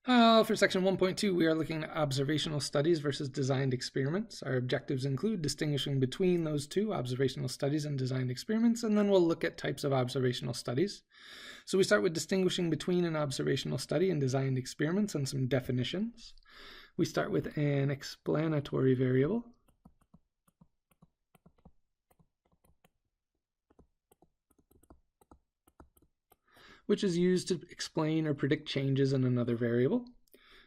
For section 1.2, we are looking at observational studies versus designed experiments. Our objectives include distinguishing between those two, observational studies and designed experiments, and then we'll look at types of observational studies. So we start with distinguishing between an observational study and designed experiments and some definitions. We start with an explanatory variable. Which is used to explain or predict changes in another variable.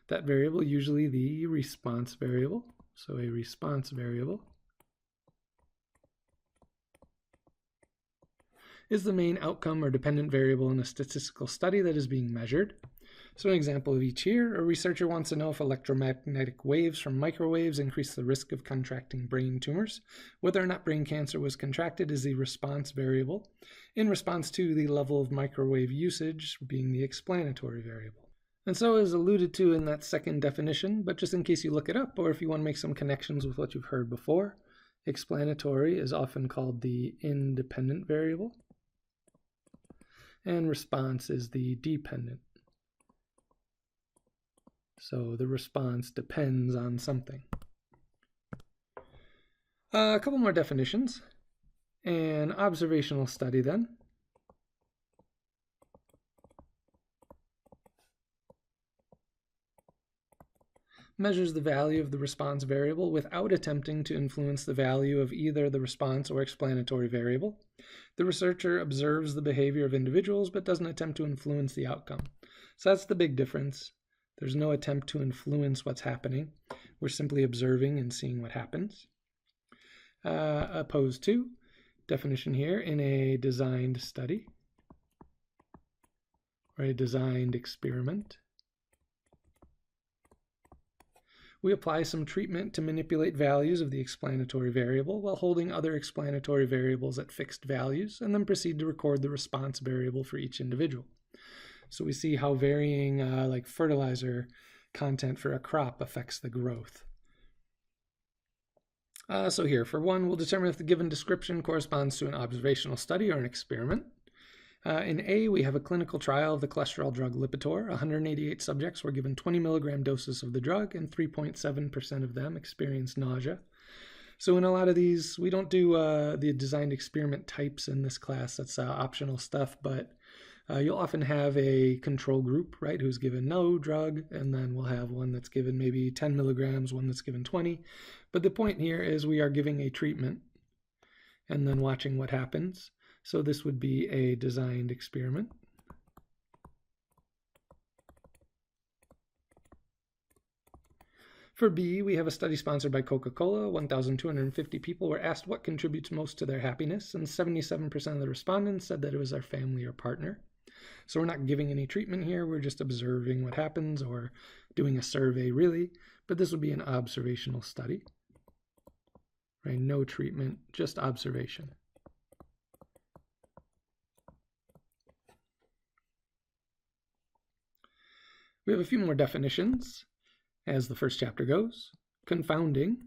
That variable, usually the response variable. So a response variable is the main outcome or dependent variable in a statistical study that is being measured. So an example of each here, a researcher wants to know if electromagnetic waves from microwaves increase the risk of contracting brain tumors. Whether or not brain cancer was contracted is the response variable, in response to the level of microwave usage being the explanatory variable. And so as alluded to in that second definition, but just in case you look it up or if you want to make some connections with what you've heard before, explanatory is often called the independent variable, and response is the dependent. So the response depends on something. A couple more definitions. An observational study then measures the value of the response variable without attempting to influence the value of either the response or explanatory variable. The researcher observes the behavior of individuals but doesn't attempt to influence the outcome. So that's the big difference. There's no attempt to influence what's happening. We're simply observing and seeing what happens. Opposed to, definition here, in a designed study or a designed experiment, we apply some treatment to manipulate values of the explanatory variable while holding other explanatory variables at fixed values, and then proceed to record the response variable for each individual. So we see how varying like fertilizer content for a crop affects the growth. So here, for one, we'll determine if the given description corresponds to an observational study or an experiment. In A, we have a clinical trial of the cholesterol drug Lipitor. 188 subjects were given 20 milligram doses of the drug, and 3.7% of them experienced nausea. So in a lot of these, we don't do the designed experiment types in this class. That's optional stuff, but you'll often have a control group, right, who's given no drug, and then we'll have one that's given maybe 10 milligrams, one that's given 20. But the point here is we are giving a treatment and then watching what happens. So this would be a designed experiment. For B, we have a study sponsored by Coca-Cola. 1,250 people were asked what contributes most to their happiness, and 77% of the respondents said that it was their family or partner. So we're not giving any treatment here, we're just observing what happens or doing a survey really, but this would be an observational study, right? No treatment, just observation. We have a few more definitions as the first chapter goes. Confounding.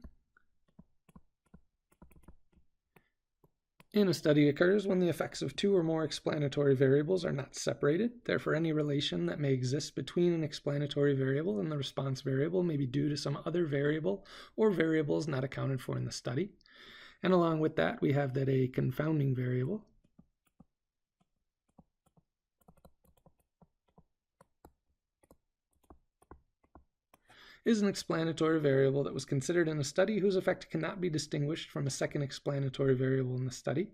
In a study occurs when the effects of two or more explanatory variables are not separated. Therefore, any relation that may exist between an explanatory variable and the response variable may be due to some other variable or variables not accounted for in the study. And along with that, we have that a confounding variable is an explanatory variable that was considered in a study whose effect cannot be distinguished from a second explanatory variable in the study.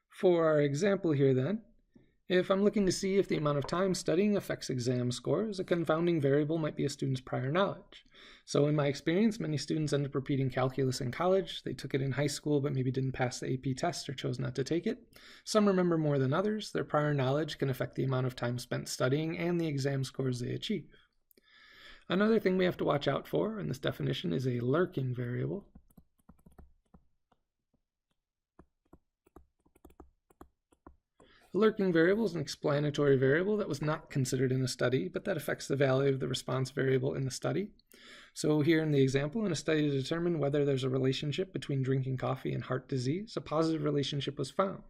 For our example here then, if I'm looking to see if the amount of time studying affects exam scores, a confounding variable might be a student's prior knowledge. So in my experience, many students end up repeating calculus in college. They took it in high school but maybe didn't pass the AP test or chose not to take it. Some remember more than others. Their prior knowledge can affect the amount of time spent studying and the exam scores they achieve. Another thing we have to watch out for in this definition is a lurking variable. A lurking variable is an explanatory variable that was not considered in a study, but that affects the value of the response variable in the study. So here in the example, in a study to determine whether there's a relationship between drinking coffee and heart disease, a positive relationship was found.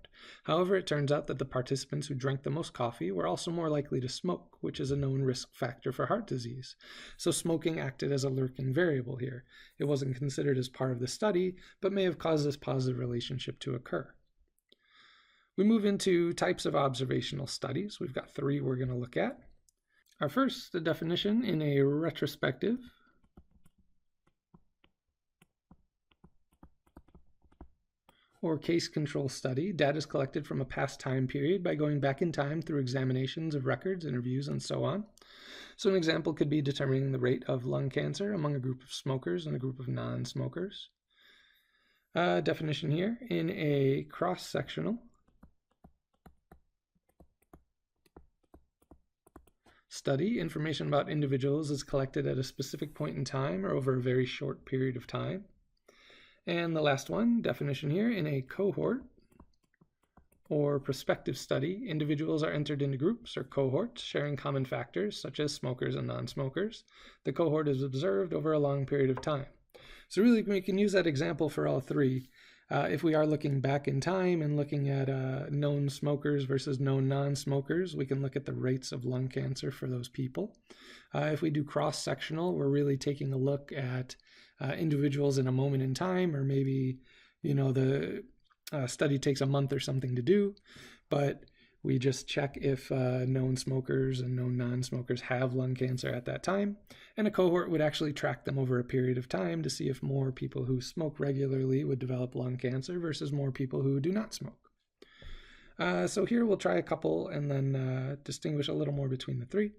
However, it turns out that the participants who drank the most coffee were also more likely to smoke, which is a known risk factor for heart disease. So smoking acted as a lurking variable here. It wasn't considered as part of the study, but may have caused this positive relationship to occur. We move into types of observational studies. We've got 3 we're going to look at. Our first, the definition in a retrospective or case control study. Data is collected from a past time period by going back in time through examinations of records, interviews, and so on. So an example could be determining the rate of lung cancer among a group of smokers and a group of non-smokers. Definition here, in a cross-sectional study, information about individuals is collected at a specific point in time or over a very short period of time. And the last one, definition here, in a cohort or prospective study, individuals are entered into groups or cohorts sharing common factors such as smokers and non-smokers. The cohort is observed over a long period of time. So really we can use that example for all 3. If we are looking back in time and looking at known smokers versus known non-smokers, we can look at the rates of lung cancer for those people. If we do cross-sectional, we're really taking a look at individuals in a moment in time, or maybe, the study takes a month or something to do, but we just check if known smokers and known non-smokers have lung cancer at that time. And a cohort would actually track them over a period of time to see if more people who smoke regularly would develop lung cancer versus more people who do not smoke. So here we'll try a couple and then distinguish a little more between the 3.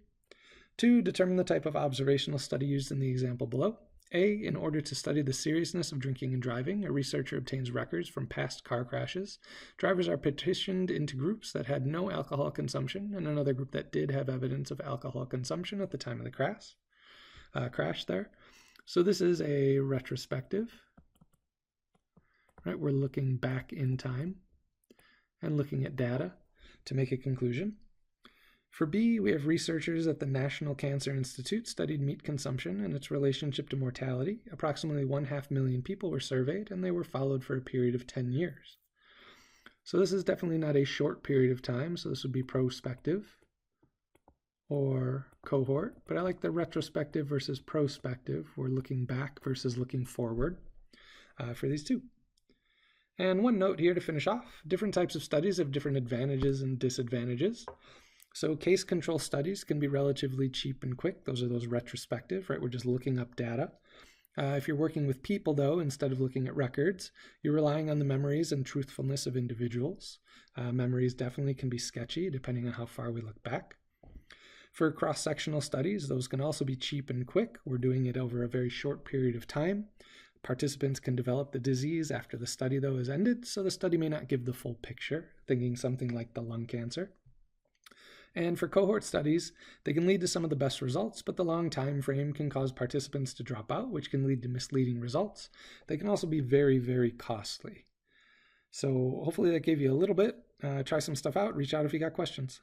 2, determine the type of observational study used in the example below. A, in order to study the seriousness of drinking and driving, a researcher obtains records from past car crashes. Drivers are partitioned into groups that had no alcohol consumption and another group that did have evidence of alcohol consumption at the time of the crash there. So this is a retrospective. Right, we're looking back in time and looking at data to make a conclusion. For B, we have researchers at the National Cancer Institute studied meat consumption and its relationship to mortality. Approximately 500,000 people were surveyed, and they were followed for a period of 10 years. So this is definitely not a short period of time, so this would be prospective or cohort, but I like the retrospective versus prospective. We're looking back versus looking forward for these 2. And one note here to finish off, different types of studies have different advantages and disadvantages. So case control studies can be relatively cheap and quick. Those are those retrospective, right? We're just looking up data. If you're working with people, though, instead of looking at records, you're relying on the memories and truthfulness of individuals. Memories definitely can be sketchy depending on how far we look back. For cross-sectional studies, those can also be cheap and quick. We're doing it over a very short period of time. Participants can develop the disease after the study, though, is ended, so the study may not give the full picture, thinking something like the lung cancer. And for cohort studies, they can lead to some of the best results, but the long time frame can cause participants to drop out, which can lead to misleading results. They can also be very, very costly. So hopefully that gave you a little bit. Try some stuff out. Reach out if you got questions.